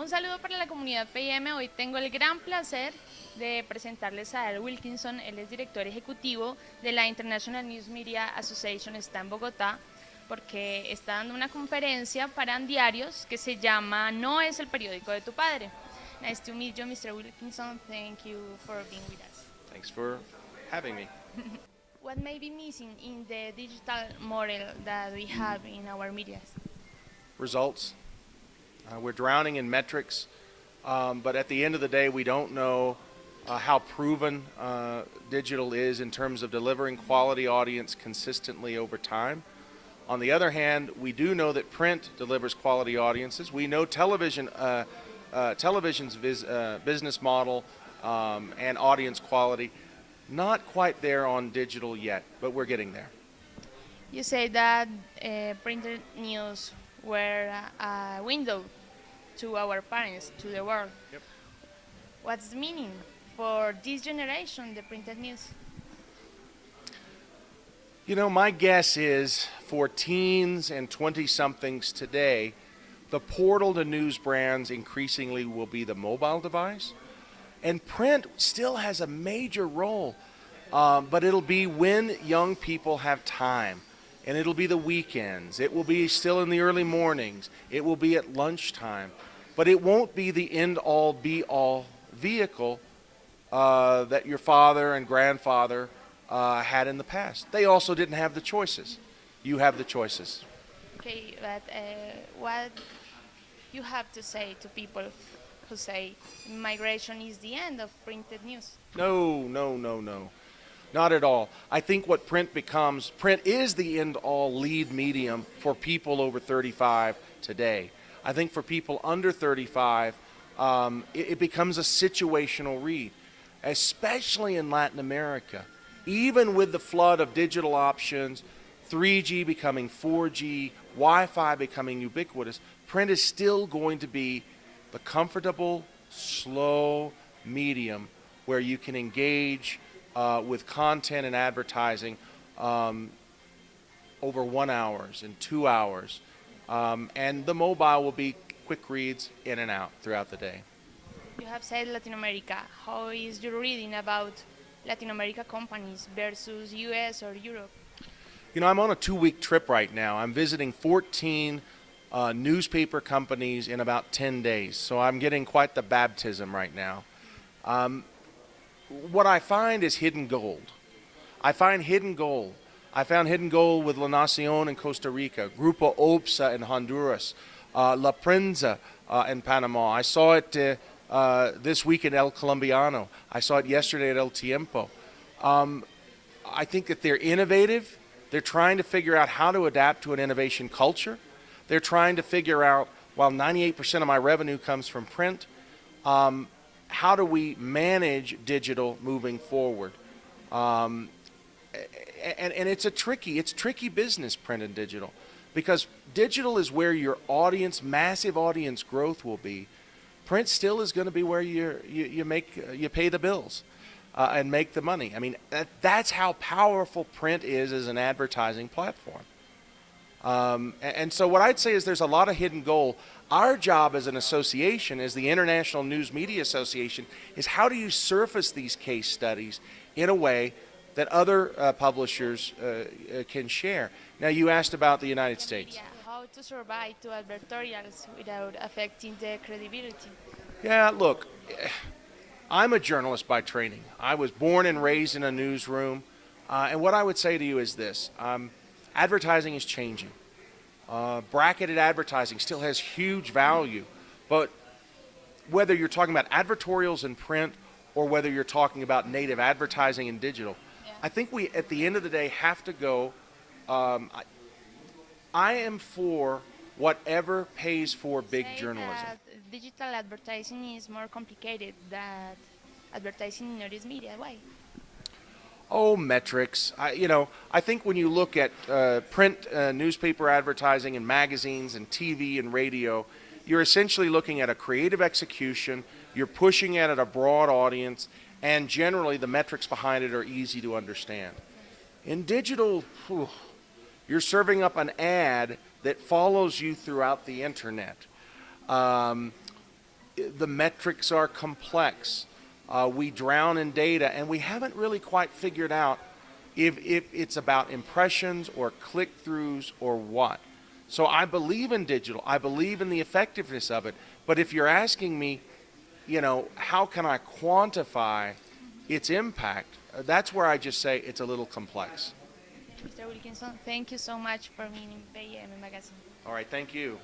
Un saludo para la comunidad PIM. Hoy tengo el gran placer de presentarles a Earl Wilkinson. Él es director ejecutivo de la International News Media Association, está en Bogotá, porque está dando una conferencia para diarios que se llama No es el periódico de tu padre. Nice to meet you, Mr. Wilkinson. Thank you for being with us. Thanks for having me. What may be missing in the digital model that we have in our media? Results. We're drowning in metrics, but at the end of the day, we don't know how proven digital is in terms of delivering quality audience consistently over time. On the other hand, we do know that print delivers quality audiences. We know television's business model and audience quality, not quite there on digital yet, but we're getting there. You say that printed news were a window to our parents, to the world. Yep. What's the meaning for this generation, the printed news? You know, my guess is for teens and 20-somethings today, the portal to news brands increasingly will be the mobile device. And print still has a major role, but it'll be when young people have time. And it'll be the weekends. It will be still in the early mornings. It will be at lunchtime. But it won't be the end-all, be-all vehicle that your father and grandfather had in the past. They also didn't have the choices. You have the choices. Okay, but what you have to say to people who say migration is the end of printed news? No. Not at all. I think what print is the end-all lead medium for people over 35 today. I think for people under 35, it becomes a situational read, especially in Latin America. Even with the flood of digital options, 3G becoming 4G, Wi-Fi becoming ubiquitous, print is still going to be the comfortable, slow medium where you can engage with content and advertising over 1 hour and 2 hours. And the mobile will be quick reads in and out throughout the day. You have said Latin America. How is your reading about Latin America companies versus US or Europe? You know, I'm on a 2-week trip right now. I'm visiting 14 newspaper companies in about 10 days. So I'm getting quite the baptism right now. What I find is hidden gold. I found hidden gold with La Nación in Costa Rica, Grupo OPSA in Honduras, La Prensa in Panama. I saw it this week in El Colombiano. I saw it yesterday at El Tiempo. I think that they're innovative. They're trying to figure out how to adapt to an innovation culture. They're trying to figure out, while 98% of my revenue comes from print, how do we manage digital moving forward? And it's tricky business, print and digital, because digital is where your massive audience growth will be. Print still is going to be where you pay the bills and make the money. I mean, that's how powerful print is as an advertising platform. And so what I'd say is there's a lot of hidden gold. Our job as an association, as the International News Media Association, is how do you surface these case studies in a way that other publishers can share. Now, you asked about the United States. Yeah, how to survive to advertorials without affecting the credibility? Yeah, look, I'm a journalist by training. I was born and raised in a newsroom. And what I would say to you is this. Advertising is changing. Bracketed advertising still has huge value. But whether you're talking about advertorials in print or whether you're talking about native advertising in digital, I think we, at the end of the day, have to go, I am for whatever pays for big journalism. Digital advertising is more complicated than advertising in news media. Why? Oh, metrics. I think when you look at print newspaper advertising and magazines and TV and radio, you're essentially looking at a creative execution, you're pushing it at a broad audience, and generally the metrics behind it are easy to understand. In digital, you're serving up an ad that follows you throughout the internet. the metrics are complex. We drown in data, and we haven't really quite figured out if it's about impressions or click-throughs or what. So I believe in digital. I believe in the effectiveness of it. But if you're asking me, how can I quantify its impact? That's where I just say it's a little complex. Mr. Wilkinson, thank you so much for being in PM Magazine. All right, thank you.